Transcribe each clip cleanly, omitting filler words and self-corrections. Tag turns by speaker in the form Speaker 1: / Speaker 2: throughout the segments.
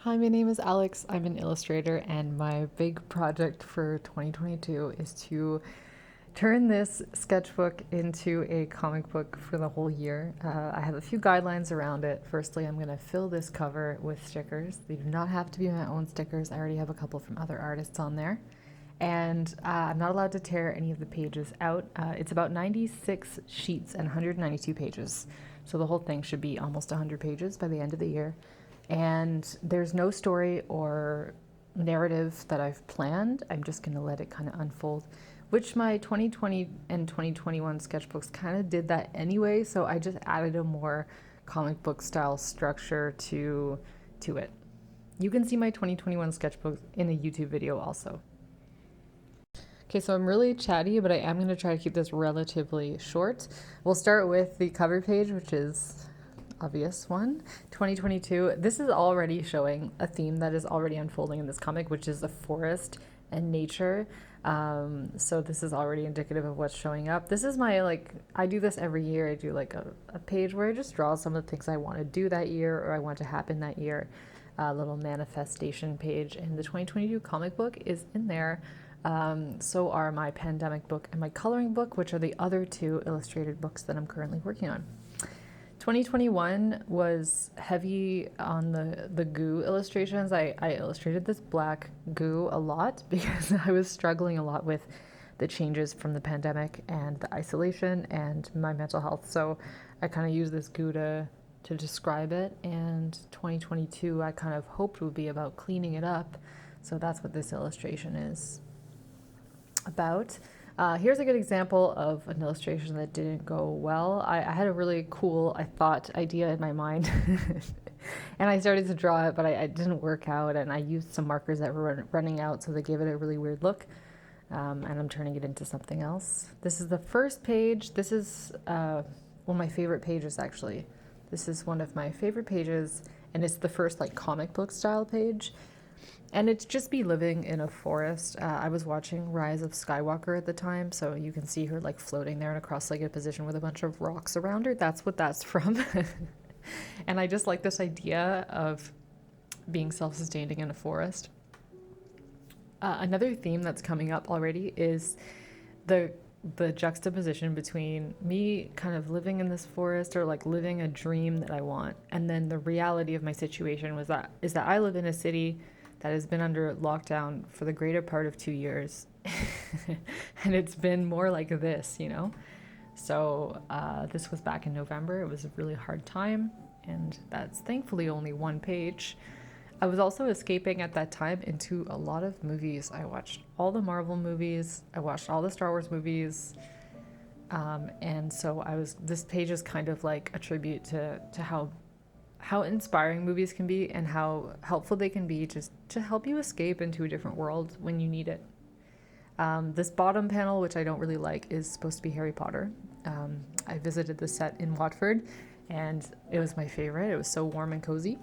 Speaker 1: Hi, my name is Alex. I'm an illustrator, and my big project for 2022 is to turn this sketchbook into a comic book for the whole year. I have a few guidelines around it. Firstly, I'm going to fill this cover with stickers. They do not have to be my own stickers, I already have a couple from other artists on there. And I'm not allowed to tear any of the pages out. It's about 96 sheets and 192 pages. So the whole thing should be almost 100 pages by the end of the year. And there's no story or narrative that I've planned. I'm just going to let it kind of unfold, which my 2020 and 2021 sketchbooks kind of did that anyway. So I just added a more comic book style structure to it. You can see my 2021 sketchbook in a YouTube video also. Okay, so I'm really chatty, but I am going to try to keep this relatively short. We'll start with the cover page, which is obvious one, 2022. This is already showing a theme that is already unfolding in this comic, which is the forest and nature. So this is already indicative of what's showing up. This is my, I do this every year. I do like a page where I just draw some of the things I want to do that year or I want to happen that year. A little manifestation page, and the 2022 comic book is in there. So are my pandemic book and my coloring book, which are the other two illustrated books that I'm currently working on. 2021 was heavy on the goo illustrations. I illustrated this black goo a lot because I was struggling a lot with the changes from the pandemic and the isolation and my mental health. So I kind of used this goo to describe it. And 2022, I kind of hoped would be about cleaning it up. So that's what this illustration is about. Here's a good example of an illustration that didn't go well. I had a really cool, I thought, idea in my mind. And I started to draw it, but I didn't work out. And I used some markers that were running out, so they gave it a really weird look. And I'm turning it into something else. This is the first page. This is one of my favorite pages, actually. This is one of my favorite pages, and it's the first comic book style page. And it's just me living in a forest. I was watching Rise of Skywalker at the time, so you can see her floating there in a cross-legged position with a bunch of rocks around her. That's what that's from. And I just like this idea of being self-sustaining in a forest. Another theme that's coming up already is the juxtaposition between me kind of living in this forest or living a dream that I want, and then the reality of my situation is that I live in a city that has been under lockdown for the greater part of 2 years. And it's been more like this, So this was back in November. It was a really hard time, and that's thankfully only one page. I was also escaping at that time into a lot of movies. I watched all the Marvel movies. I watched all the Star Wars movies. And so this page is kind of like a tribute to how inspiring movies can be and how helpful they can be just to help you escape into a different world when you need it. This bottom panel, which I don't really like, is supposed to be Harry Potter. I visited the set in Watford, and it was my favorite. It was so warm and cozy.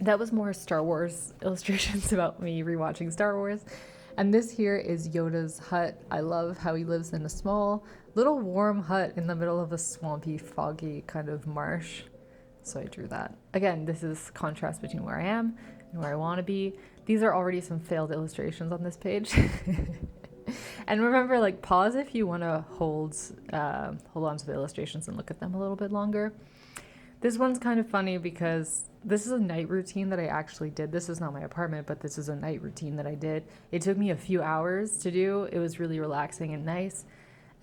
Speaker 1: That was more Star Wars illustrations about me rewatching Star Wars. And this here is Yoda's hut. I love how he lives in a small, little warm hut in the middle of a swampy, foggy kind of marsh. So I drew that. Again, this is contrast between where I am and where I want to be. These are already some failed illustrations on this page. And remember, pause if you want to hold on to the illustrations and look at them a little bit longer. This one's kind of funny because this is a night routine that I actually did. This is not my apartment, but this is a night routine that I did. It took me a few hours to do. It was really relaxing and nice.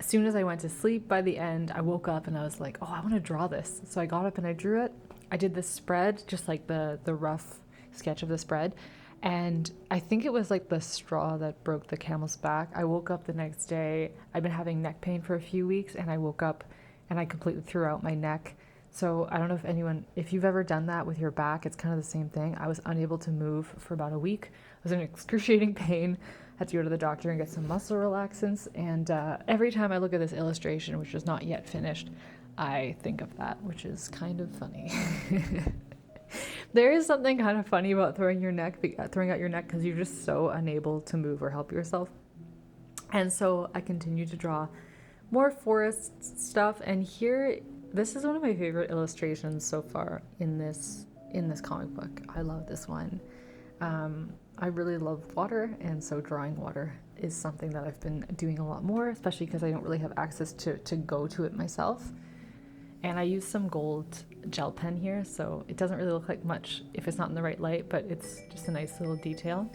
Speaker 1: As soon as I went to sleep, by the end, I woke up and I was like, oh, I want to draw this. So I got up and I drew it. I did this spread, just the rough sketch of the spread. And I think it was the straw that broke the camel's back. I woke up the next day. I'd been having neck pain for a few weeks, and I woke up and I completely threw out my neck. So I don't know if you've ever done that with your back, it's kind of the same thing. I was unable to move for about a week. I was in excruciating pain. Had to go to the doctor and get some muscle relaxants. And every time I look at this illustration, which is not yet finished, I think of that, which is kind of funny. There is something kind of funny about throwing out your neck because you're just so unable to move or help yourself. And so I continue to draw more forest stuff. And here, this is one of my favorite illustrations so far in this in this comic book. I love this one. I really love water, and so drawing water is something that I've been doing a lot more, especially because I don't really have access to go to it myself. And I use some gold gel pen here, so it doesn't really look like much if it's not in the right light, but it's just a nice little detail.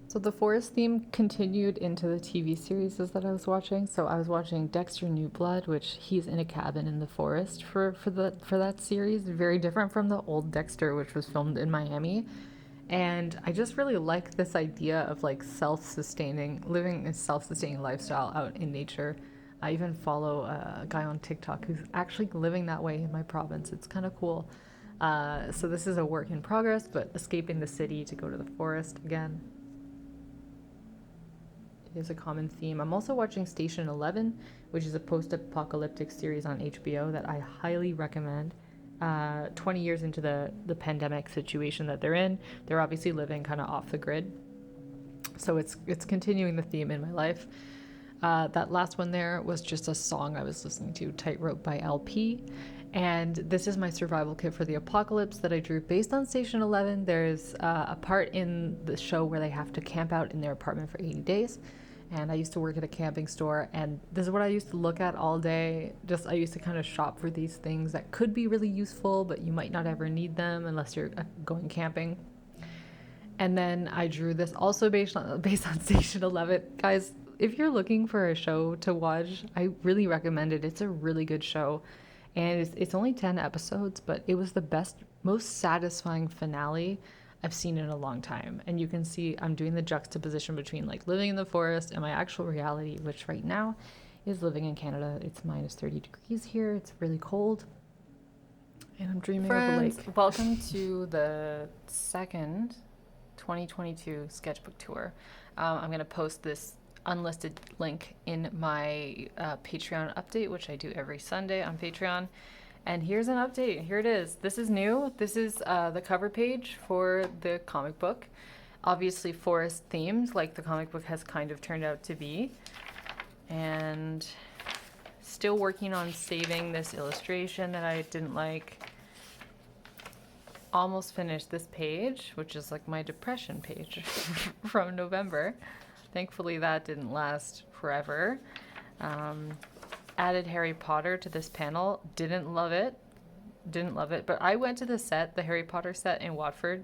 Speaker 1: So the forest theme continued into the TV series that I was watching. So I was watching Dexter New Blood, which he's in a cabin in the forest for that series. Very different from the old Dexter, which was filmed in Miami. And I just really like this idea of like living a self-sustaining lifestyle out in nature. I even follow a guy on TikTok who's actually living that way in my province. It's kind of cool. So this is a work in progress, but escaping the city to go to the forest again is a common theme. I'm also watching Station 11, which is a post-apocalyptic series on HBO that I highly recommend. 20 years into the pandemic situation that they're in, they're obviously living kind of off the grid. So it's continuing the theme in my life. That last one there was just a song I was listening to, Tightrope by LP. And this is my survival kit for the apocalypse that I drew based on Station 11. There's a part in the show where they have to camp out in their apartment for 80 days. And I used to work at a camping store, and this is what I used to look at all day. I used to kind of shop for these things that could be really useful, but you might not ever need them unless you're going camping. And then I drew this also based on Station 11. Guys, if you're looking for a show to watch, I really recommend it. It's a really good show. And it's only 10 episodes, but it was the best, most satisfying finale I've seen in a long time. And you can see I'm doing the juxtaposition between like living in the forest and my actual reality, which right now is living in Canada. It's minus 30 degrees here. It's really cold. And I'm dreaming of a lake.
Speaker 2: Welcome to the second 2022 sketchbook tour. I'm going to post this unlisted link in my Patreon update, which I do every Sunday on Patreon. And here's an update. Here it is. This is new. This is the cover page for the comic book. Obviously forest themed, like the comic book has kind of turned out to be. And still working on saving this illustration that I didn't like. Almost finished this page, which is like my depression page from November. Thankfully that didn't last forever. Added Harry Potter to this panel. Didn't love it, but I went to the Harry Potter set in Watford,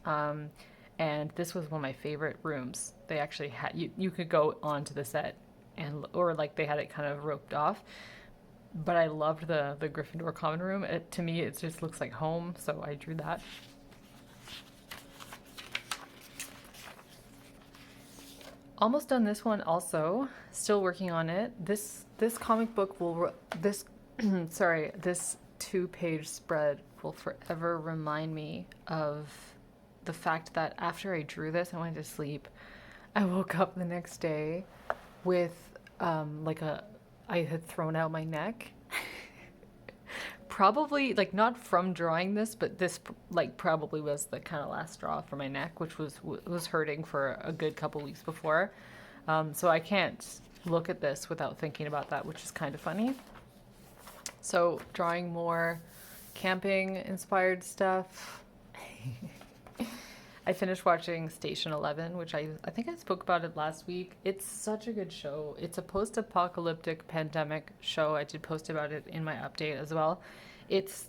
Speaker 2: and this was one of my favorite rooms. They actually had, you could go onto the set, or like they had it kind of roped off, but I loved the Gryffindor common room. To me, it just looks like home, so I drew that. Almost done this one also. Still working on it. This comic book this 2-page spread will forever remind me of the fact that after I drew this, I went to sleep. I woke up the next day with I had thrown out my neck. Probably like not from drawing this, but this like probably was the kind of last straw for my neck, which was hurting for a good couple weeks before. So I can't look at this without thinking about that, which is kind of funny. So drawing more camping inspired stuff. I finished watching Station 11, which I think I spoke about it last week. It's such a good show. It's a post-apocalyptic pandemic show. I did post about it in my update as well. It's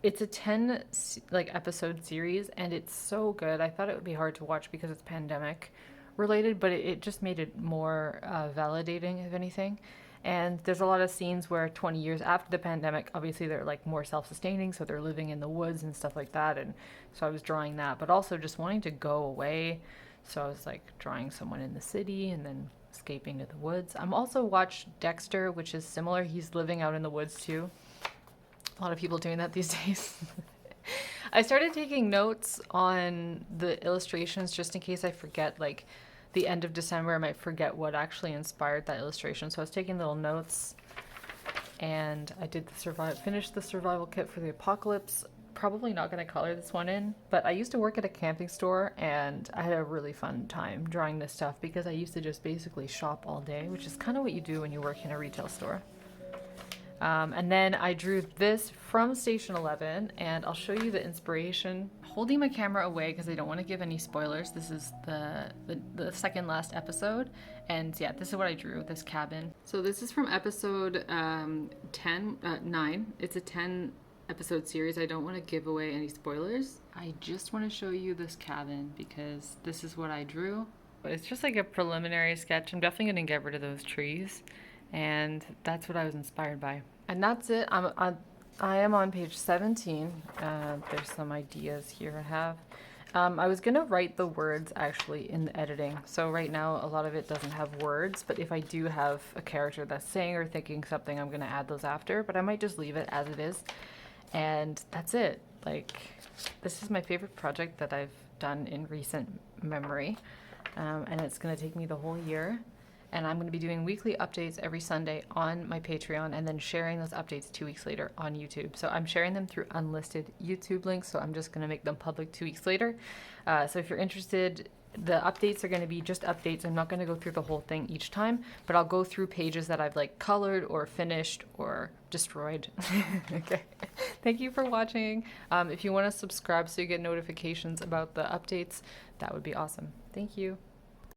Speaker 2: a 10 episode series, and it's so good. I thought it would be hard to watch because it's pandemic related, but it just made it more validating, if anything. And there's a lot of scenes where 20 years after the pandemic, obviously they're like more self-sustaining, so they're living in the woods and stuff like that. And so I was drawing that, but also just wanting to go away. So I was like drawing someone in the city and then escaping to the woods. I'm also watched Dexter, which is similar. He's living out in the woods too. A lot of people doing that these days. I started taking notes on the illustrations just in case I forget, like the end of December, I might forget what actually inspired that illustration. So I was taking little notes, and I did finished the survival kit for the apocalypse. Probably not going to color this one in, but I used to work at a camping store, and I had a really fun time drawing this stuff because I used to just basically shop all day, which is kind of what you do when you work in a retail store. And then I drew this from Station 11, and I'll show you the inspiration. Holding my camera away because I don't want to give any spoilers. This is the second last episode, and yeah, this is what I drew, this cabin. So this is from episode 9. It's a 10 episode series. I don't want to give away any spoilers. I just want to show you this cabin because this is what I drew. It's just like a preliminary sketch. I'm definitely going to get rid of those trees. And that's what I was inspired by. And that's it. I am on page 17. There's some ideas here I have. I was going to write the words actually in the editing. So right now, a lot of it doesn't have words. But if I do have a character that's saying or thinking something, I'm going to add those after. But I might just leave it as it is. And that's it. Like, this is my favorite project that I've done in recent memory. And it's going to take me the whole year. And I'm going to be doing weekly updates every Sunday on my Patreon and then sharing those updates 2 weeks later on YouTube. So I'm sharing them through unlisted YouTube links, so I'm just going to make them public 2 weeks later. So if you're interested, the updates are going to be just updates. I'm not going to go through the whole thing each time, but I'll go through pages that I've like colored or finished or destroyed. Okay. Thank you for watching. If you want to subscribe so you get notifications about the updates, that would be awesome. Thank you.